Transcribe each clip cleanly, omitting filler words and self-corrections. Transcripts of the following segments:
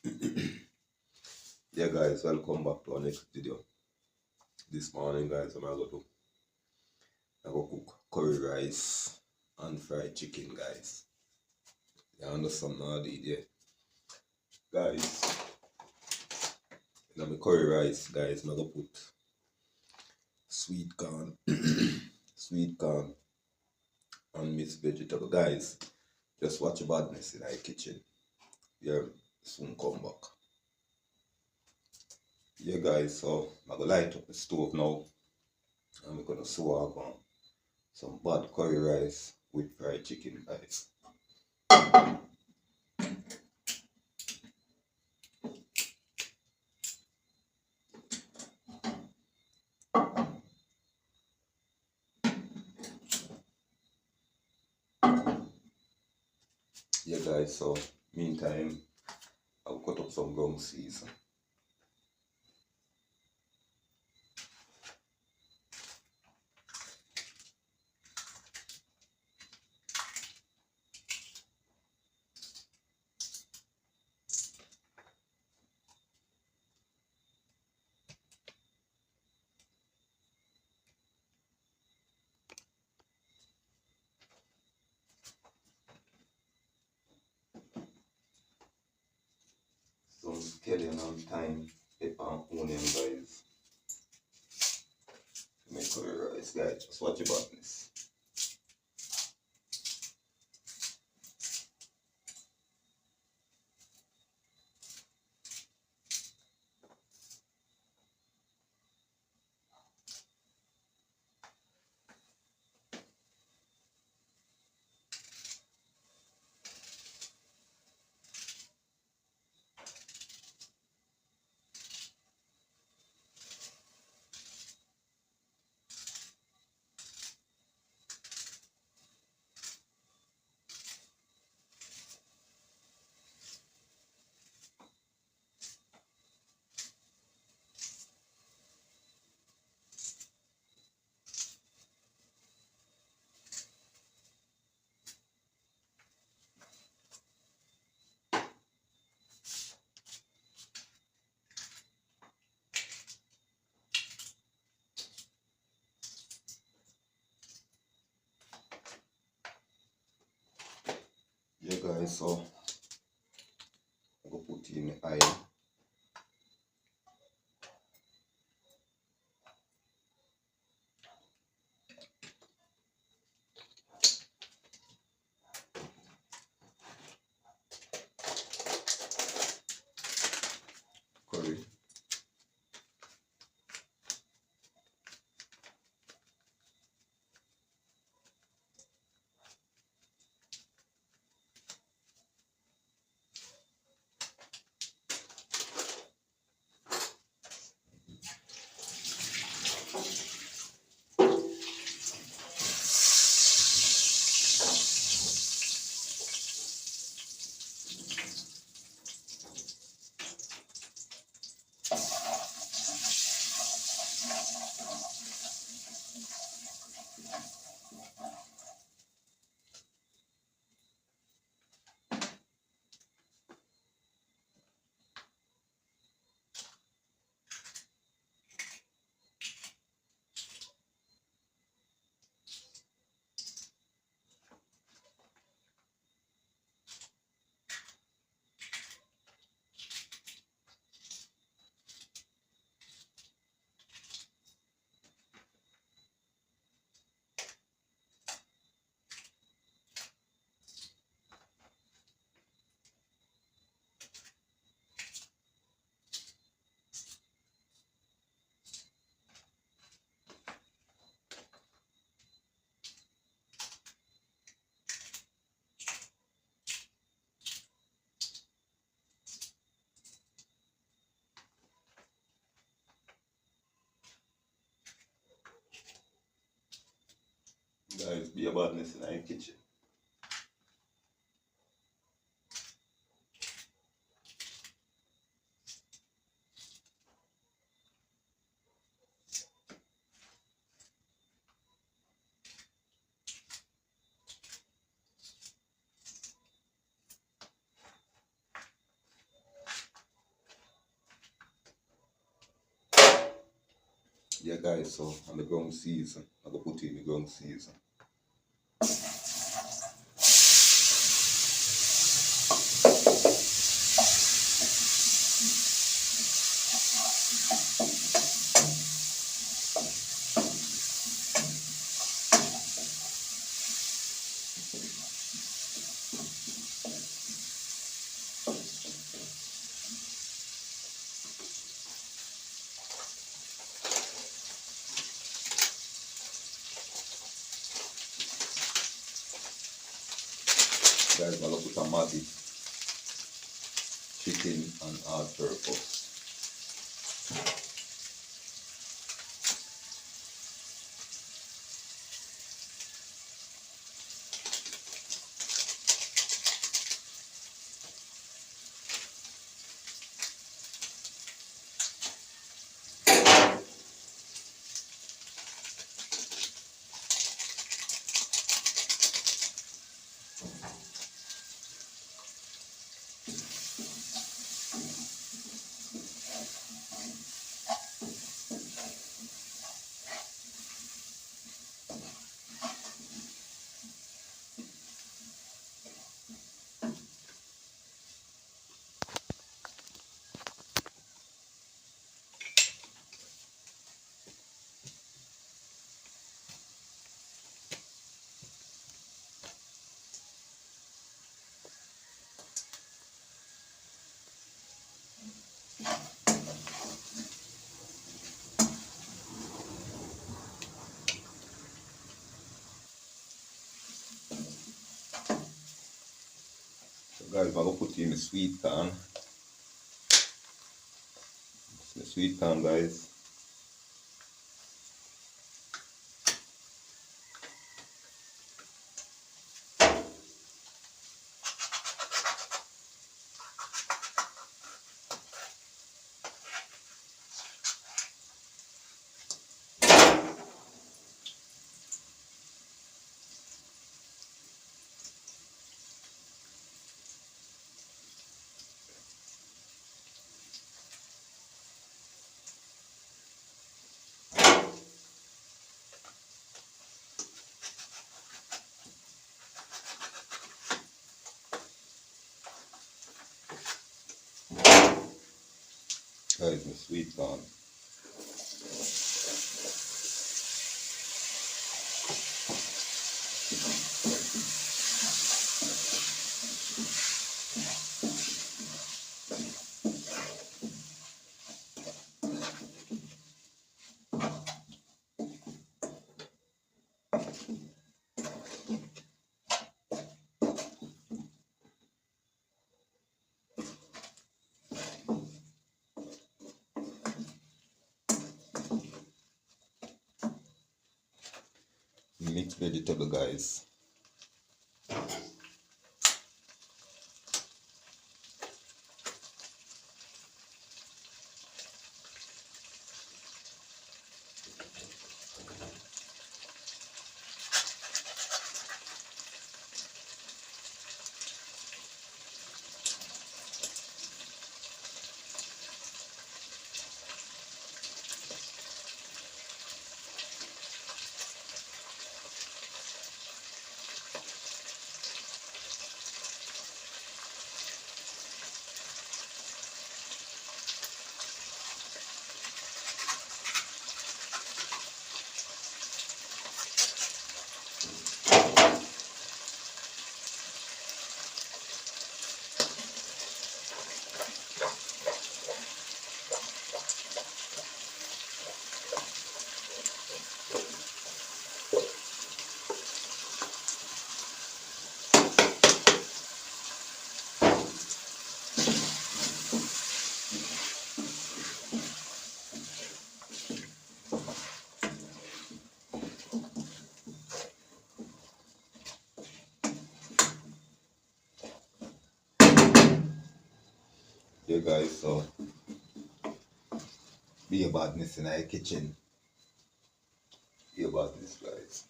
Yeah guys, welcome back to our next video. This morning guys, I'm gonna cook curry rice and fried chicken guys. You understand how I did, yeah? Guys, in my curry rice guys, I'm gonna put sweet corn, sweet corn and mixed vegetable. Guys, just watch your badness in the kitchen. Yeah, soon come back. Yeah guys, so I'm gonna light up the stove now and we're gonna swap on some bad curry rice with fried chicken guys. Yeah guys, so meantime I'll cut up some ground season. Some scallion and thyme, pepper and onion guys. To make curry rice guys, just watch your badness. Yeah guys, so I'm gonna put in the oil. Curry. Guys, be a badness in the kitchen. Yeah guys, so on the ground season, I'm gonna put it in the ground season. Guys, I'm gonna put a Maggi chicken and all purpose. So guys, I'm gonna put in the sweet corn. The sweet corn, guys. Guys, the sweet corn. Mixed vegetable, guys. Yeah guys, so be about this in our kitchen. Be about this, guys.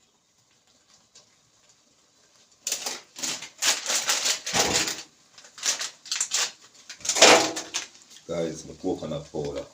Guys, the coconut powder.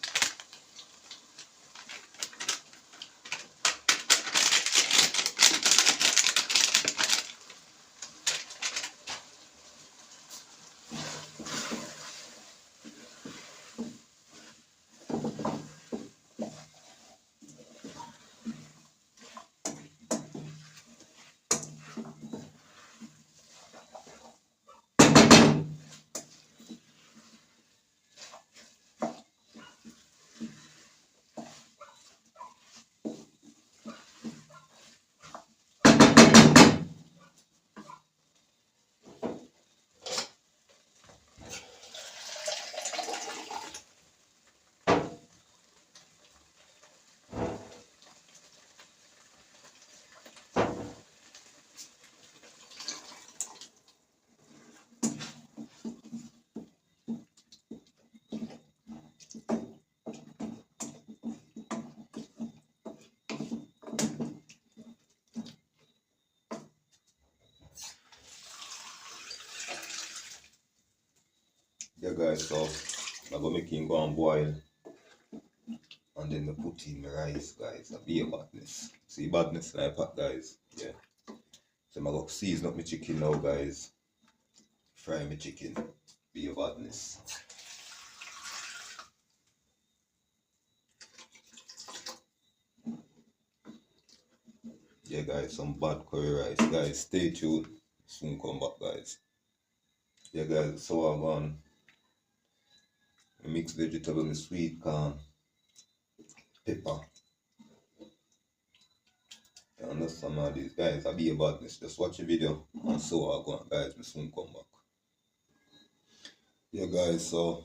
Yeah guys, so I'm gonna make him go and boil and then I put in my rice guys. A be a badness. See badness in my pot guys. Yeah. So I'm gonna season up my chicken now guys. Fry my chicken. Be a badness. Yeah guys, some bad curry rice. Guys, stay tuned. Soon come back guys. Yeah guys, so I'm on mixed vegetable, my sweet corn, pepper. You understand all these guys, I be a badness. Just watch the video and so I go on guys, me soon come back. Yeah guys, so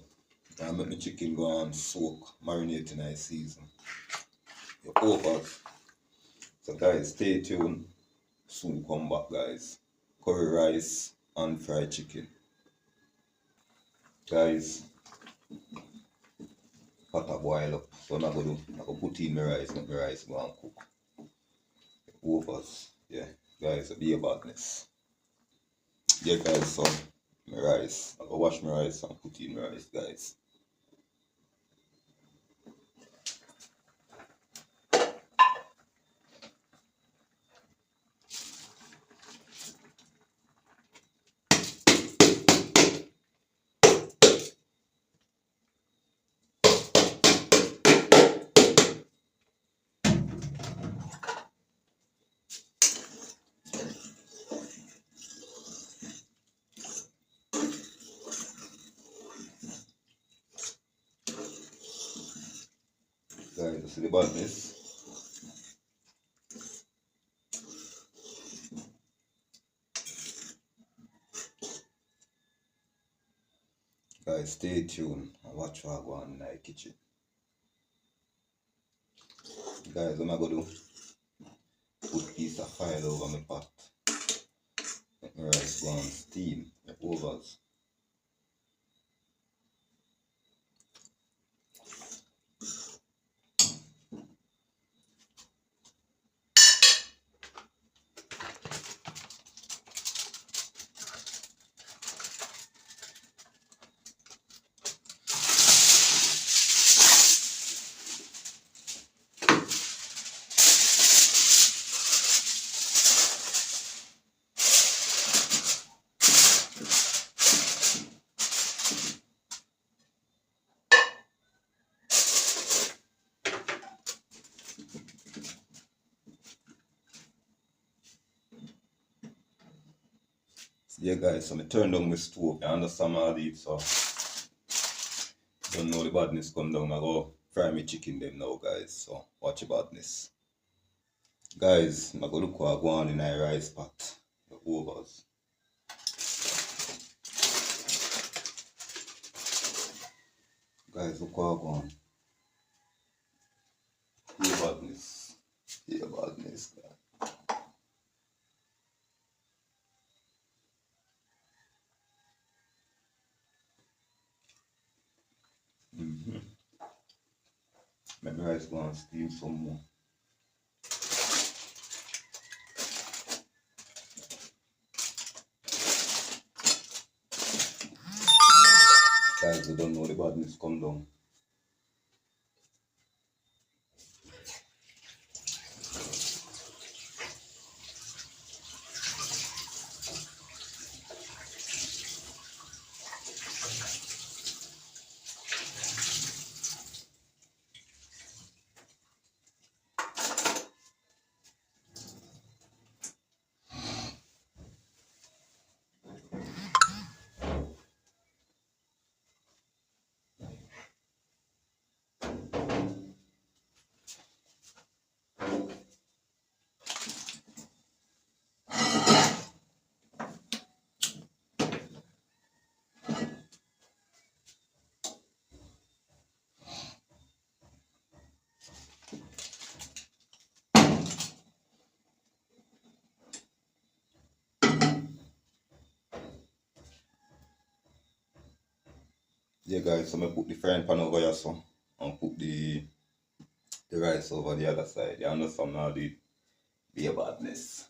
I make my chicken go and soak, marinate in a season. Your over. So guys, stay tuned. Soon come back guys. Curry rice and fried chicken. Guys, pot a boil up. So I'm gonna put in my rice, make my rice go and cook. Overs. Yeah, guys, be a badness. Yeah guys, so my rice. I'm gonna wash my rice and put in my rice guys. Guys, you see the badness? Guys, stay tuned and watch what I go on in the kitchen. Guys, what I'm gonna do? Put a piece of fire over my pot. Let my rice go on steam. The overs. Yeah guys, so I turn down my stove. You understand all these, so don't know the badness come down. I go fry my chicken them now guys. So watch the badness. Guys, I go look what I go on in a rice pot. The overs. Guys, look what I go on. The badness. The badness guys. Make my rice go and steam some more. Guys, we don't know the badness come down. Yeah guys, so I put the frying pan over here so and put the rice over the other side. You understand now the be a badness.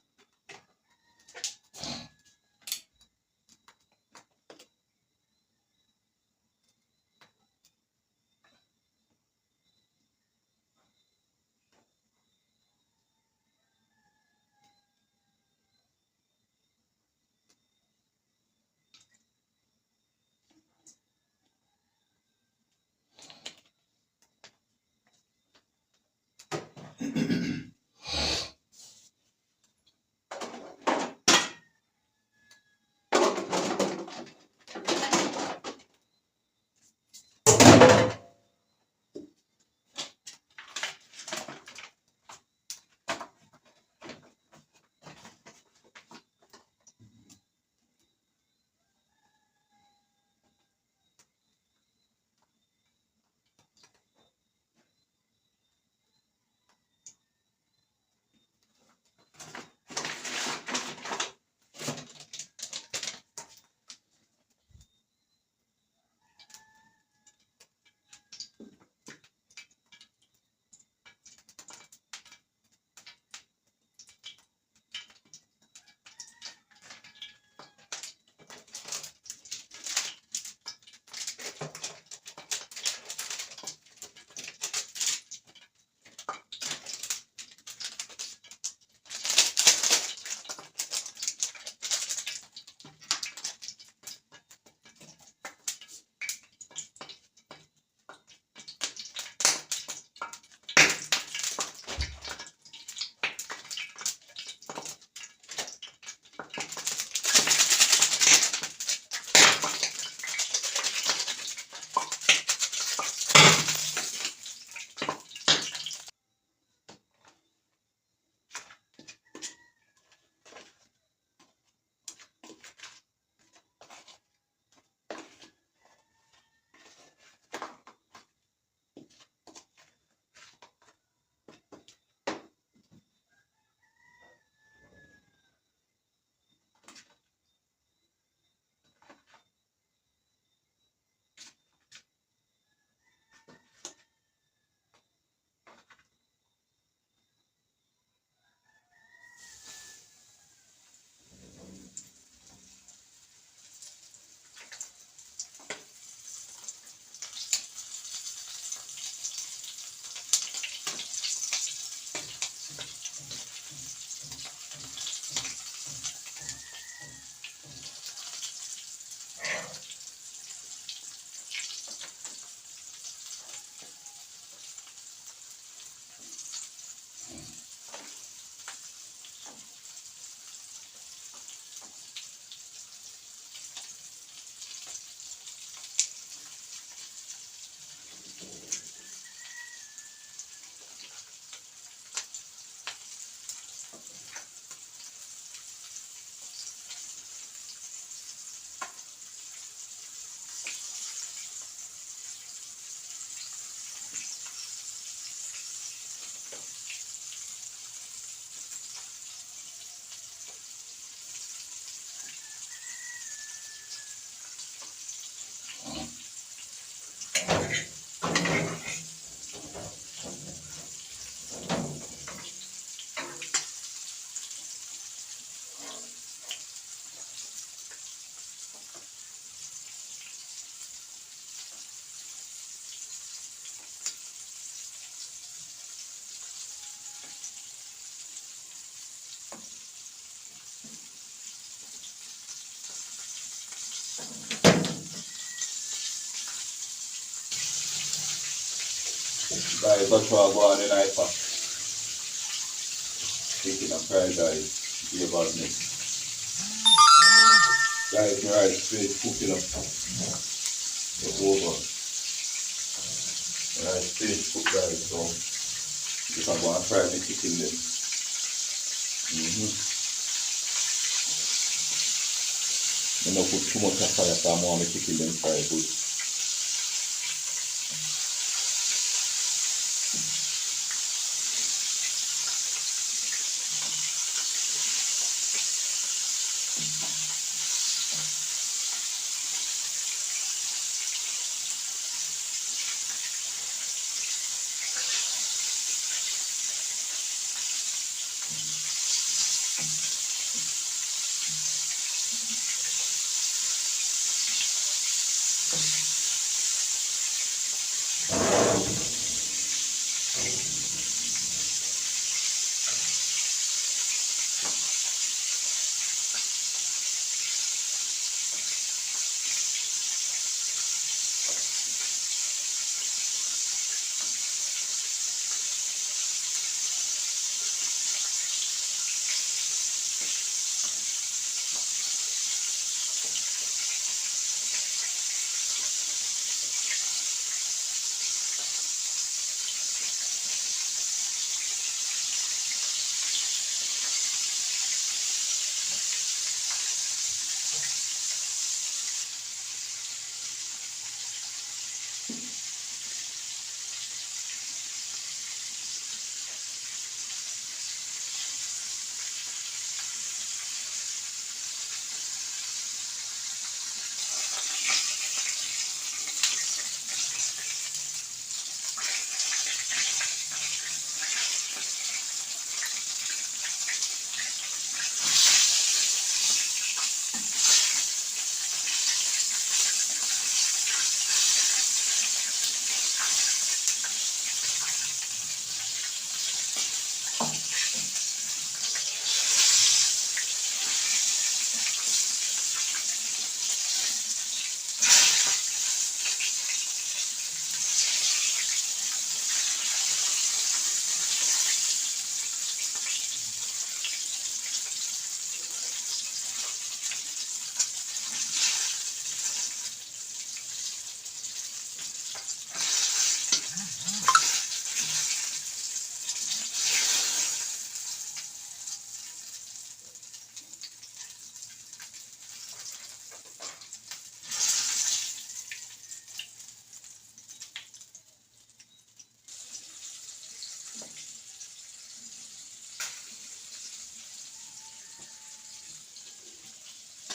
Guys, that's what I go on in I pack. Chicken and fried guys. Be about this. Guys, my rice finished cooking up. It's over. My rice finished cooked guys, so if I go and fry the chicken then. I don't put too much of fire so I want my chicken then fry good.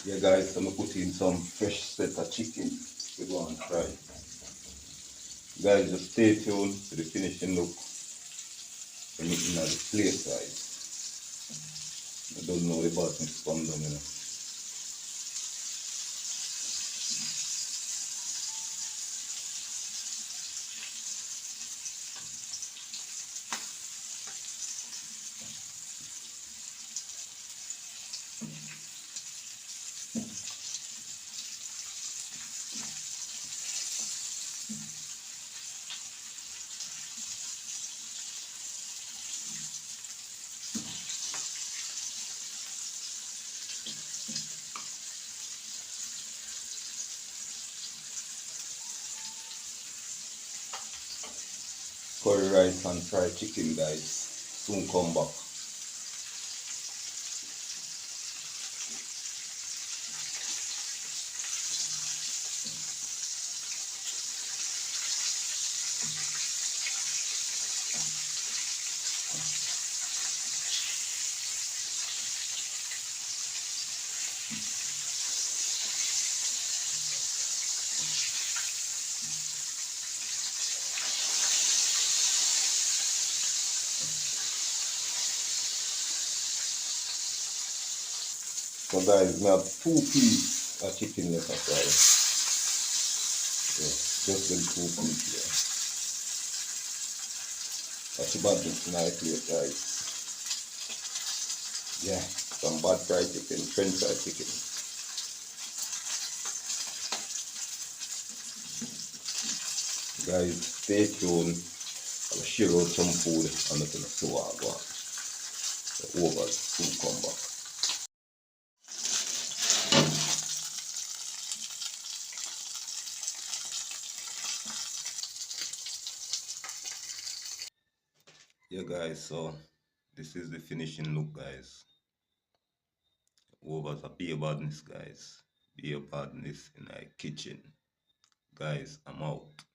Yeah guys, I'm gonna put in some fresh set of chicken we go and fry. Guys, just stay tuned to the finishing look when it's in the plate guys. I don't know the bottom is come down, you know. Curry rice and fried chicken guys. Soon come back. So guys, we have 2 pieces of chicken left to fry. Yeah, just them 2 pieces here. That's about this nice plate guys. Yeah, some bad fried chicken, French fried chicken. Guys, stay tuned. share out some food and nothing to walk on. The over soon come back. Yeah guys, so this is the finishing look guys. Overs a beer badness guys. Beer badness in our kitchen. Guys, I'm out.